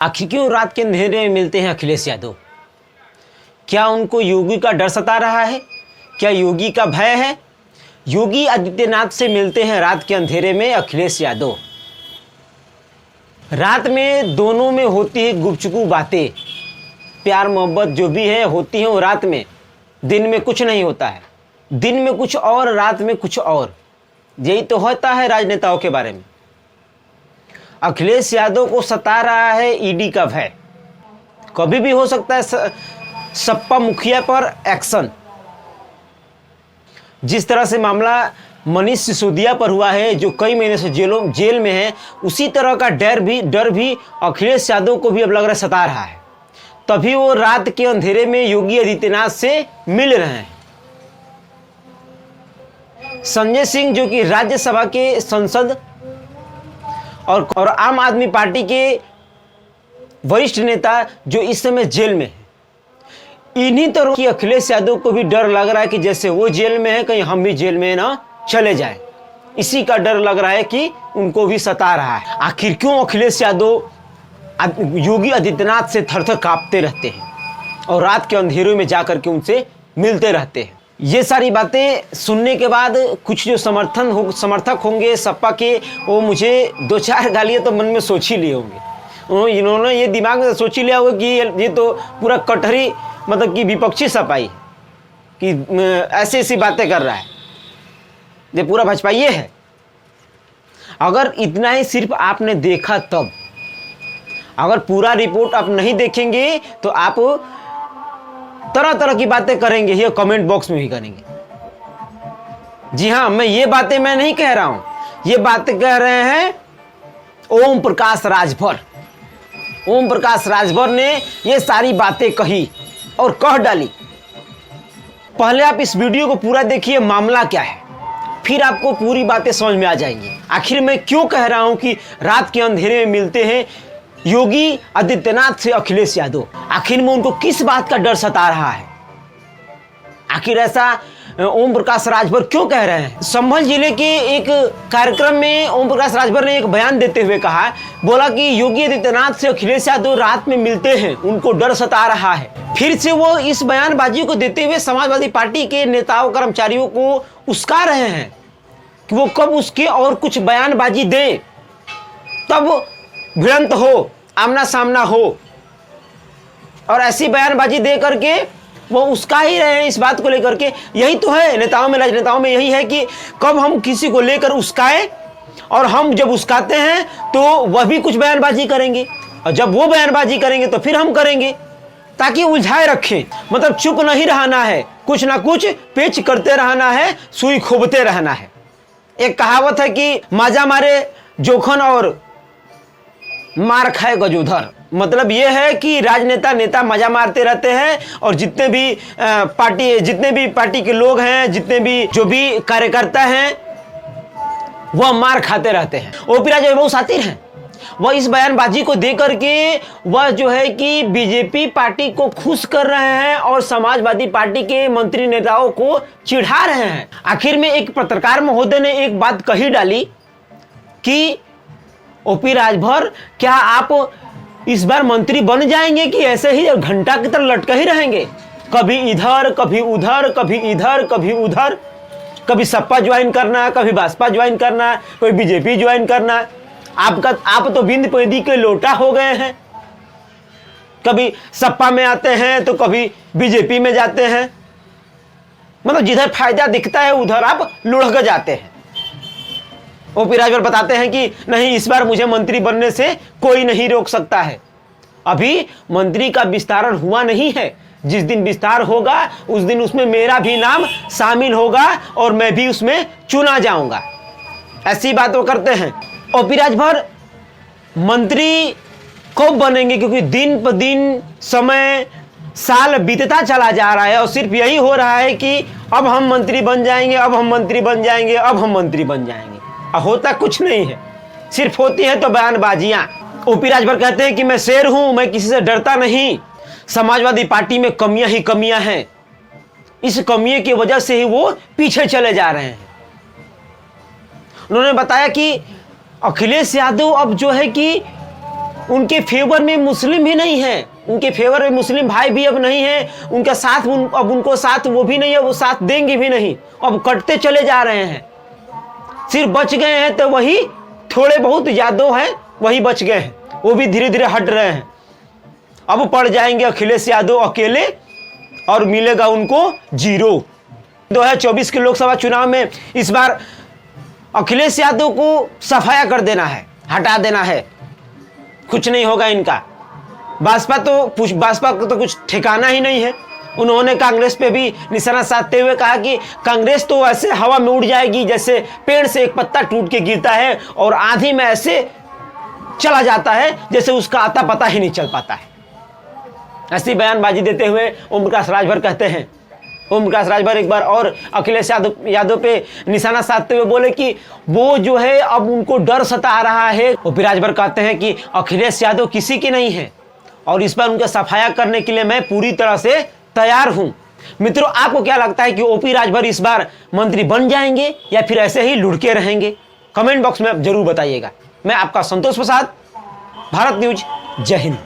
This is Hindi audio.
आखिर क्यों रात के अंधेरे में मिलते हैं अखिलेश यादव? क्या उनको योगी का डर सता रहा है? क्या योगी का भय है? योगी आदित्यनाथ से मिलते हैं रात के अंधेरे में अखिलेश यादव। रात में दोनों में होती है गुपचुपू बातें, प्यार मोहब्बत जो भी है होती है वो रात में। दिन में कुछ नहीं होता है, दिन में कुछ और, रात में कुछ और। यही तो होता है राजनेताओं के बारे में। अखिलेश यादव को सता रहा है ईडी का भय। कभी भी हो सकता है सपा मुखिया पर एक्शन। जिस तरह से मामला मनीष सिसोदिया पर हुआ है, जो कई महीने से जेल में है, उसी तरह का डर भी अखिलेश यादव को भी अब लग रहा है सता रहा है। तभी वो रात के अंधेरे में योगी आदित्यनाथ से मिल रहे हैं। संजय सिंह जो कि राज्यसभा के सांसद और आम आदमी पार्टी के वरिष्ठ नेता जो इस समय जेल में है, इन्हीं तरह की अखिलेश यादव को भी डर लग रहा है कि जैसे वो जेल में है कहीं हम भी जेल में ना चले जाएं। इसी का डर लग रहा है कि उनको भी सता रहा है। आखिर क्यों अखिलेश यादव योगी आदित्यनाथ से थर-थर कांपते रहते हैं और रात के अंधेरों में जाकर के उनसे मिलते रहते हैं? ये सारी बातें सुनने के बाद कुछ जो समर्थक होंगे सपा के, वो मुझे दो चार गालियाँ तो मन में सोच ही लिए होंगे। इन्होंने ये दिमाग में सोच ही लिया होगा कि ये तो पूरा कटहरी मतलब कि विपक्षी सपाई कि ऐसी ऐसी बातें कर रहा है, ये पूरा भाजपाई है। अगर इतना ही सिर्फ आपने देखा तब, अगर पूरा रिपोर्ट आप नहीं देखेंगे तो आप तरह तरह की बातें करेंगे, ये कमेंट बॉक्स में भी करेंगे। जी हाँ, ये बातें मैं नहीं कह रहा हूं, ये बातें कह रहे हैं ओम प्रकाश राजभर। ओम प्रकाश राजभर ने ये सारी बातें कही और कह डाली। पहले आप इस वीडियो को पूरा देखिए, मामला क्या है, फिर आपको पूरी बातें समझ में आ जाएंगी। आखिर मैं क्यों कह रहा हूं कि रात के अंधेरे में मिलते हैं योगी आदित्यनाथ से अखिलेश यादव? आखिर में उनको किस बात का डर सता रहा है? आखिर ऐसा ओम प्रकाश राजभर क्यों कह रहे हैं? संभल जिले के एक कार्यक्रम में ओम प्रकाश राजभर ने एक बयान देते हुए कहा, बोला कि योगी आदित्यनाथ से अखिलेश यादव रात में मिलते हैं, उनको डर सता रहा है। फिर से वो इस बयानबाजी को देते हुए समाजवादी पार्टी के नेताओं कर्मचारियों को उस्का रहे हैं कि वो कब उसके और कुछ बयानबाजी दें, तब भिड़ंत हो, आमना सामना हो। और ऐसी बयानबाजी दे करके वो उसका ही रहे हैं इस बात को लेकर के। यही तो है नेताओं में, राजनेताओं में यही है कि कब हम किसी को लेकर उसकाए, और हम जब उसकाते हैं तो वह भी कुछ बयानबाजी करेंगे, और जब वो बयानबाजी करेंगे तो फिर हम करेंगे, ताकि उलझाए रखें। मतलब चुप नहीं रहना है, कुछ ना कुछ पेच करते रहना है, सुई खोबते रहना है। एक कहावत है कि माजा मारे जोखन और मार खाए गजूधर। मतलब यह है कि राजनेता नेता मजा मारते रहते हैं, और जितने भी पार्टी के लोग हैं, जितने भी जो भी कार्यकर्ता हैं, वह मार खाते रहते हैं। ओपी राजा बहुत शातिर हैं, वह इस बयानबाजी को देकर के वह जो है कि बीजेपी पार्टी को खुश कर रहे हैं और समाजवादी पार्टी के मंत्री नेताओं को चिढ़ा रहे हैं। आखिर में एक पत्रकार महोदय ने एक बात कही डाली कि ओपी राजभर, क्या आप इस बार मंत्री बन जाएंगे कि ऐसे ही घंटा की तरह लटके ही रहेंगे, कभी इधर कभी उधर, कभी इधर कभी उधर, कभी सपा ज्वाइन करना, कभी भाजपा ज्वाइन करना, कोई बीजेपी ज्वाइन करना। आप तो बिंद पैदी के लोटा हो गए हैं, कभी सपा में आते हैं तो कभी बीजेपी में जाते हैं। मतलब जिधर फायदा दिखता है उधर आप लुढ़क जाते हैं। ओपी राजभर बताते हैं कि नहीं, इस बार मुझे मंत्री बनने से कोई नहीं रोक सकता है। अभी मंत्री का विस्तारण हुआ नहीं है, जिस दिन विस्तार होगा उस दिन उसमें मेरा भी नाम शामिल होगा और मैं भी उसमें चुना जाऊंगा। ऐसी बात वो करते हैं। ओपी राजभर मंत्री कब बनेंगे, क्योंकि दिन पर दिन समय साल बीतता चला जा रहा है और सिर्फ यही हो रहा है कि अब हम मंत्री बन जाएंगे, अब हम मंत्री बन जाएंगे, अब हम मंत्री बन जाएंगे। होता कुछ नहीं है, सिर्फ होती है तो बयानबाजियां। ओपी राजभर कहते हैं कि मैं शेर हूं, मैं किसी से डरता नहीं। समाजवादी पार्टी में कमियां ही कमियां हैं, इस कमियों की वजह से ही वो पीछे चले जा रहे हैं। उन्होंने बताया कि अखिलेश यादव अब जो है कि उनके फेवर में मुस्लिम भी नहीं है, उनके फेवर में मुस्लिम भाई भी अब नहीं है, उनका साथ अब उनको साथ वो भी नहीं है, वो साथ देंगे भी नहीं, अब कटते चले जा रहे हैं। सिर्फ बच गए हैं तो वही थोड़े बहुत यादव हैं, वही बच गए हैं, वो भी धीरे धीरे हट रहे हैं। अब पड़ जाएंगे अखिलेश यादव अकेले और मिलेगा उनको 0। 2024 के लोकसभा चुनाव में इस बार अखिलेश यादव को सफाया कर देना है, हटा देना है, कुछ नहीं होगा इनका। भाजपा को तो कुछ ठिकाना ही नहीं है। उन्होंने कांग्रेस पे भी निशाना साधते हुए कहा कि कांग्रेस तो ऐसे हवा में उड़ जाएगी जैसे पेड़ से एक पत्ता टूट के गिरता है और आंधी में ऐसे चला जाता है जैसे उसका आता पता ही नहीं चल पाता है। ऐसी बयानबाजी देते हुए ओम प्रकाश राजभर कहते हैं, ओम प्रकाश राजभर एक बार और अखिलेश यादव पे निशाना साधते हुए बोले कि वो जो है अब उनको डर सता रहा है। ओपी राजभर कहते हैं कि अखिलेश यादव किसी के नहीं है और इस बार उनका सफाया करने के लिए मैं पूरी तरह से तैयार हूं। मित्रों, आपको क्या लगता है कि ओपी राजभर इस बार मंत्री बन जाएंगे या फिर ऐसे ही लुढ़के रहेंगे? कमेंट बॉक्स में आप जरूर बताइएगा। मैं आपका संतोष प्रसाद, भारत न्यूज, जय हिंद।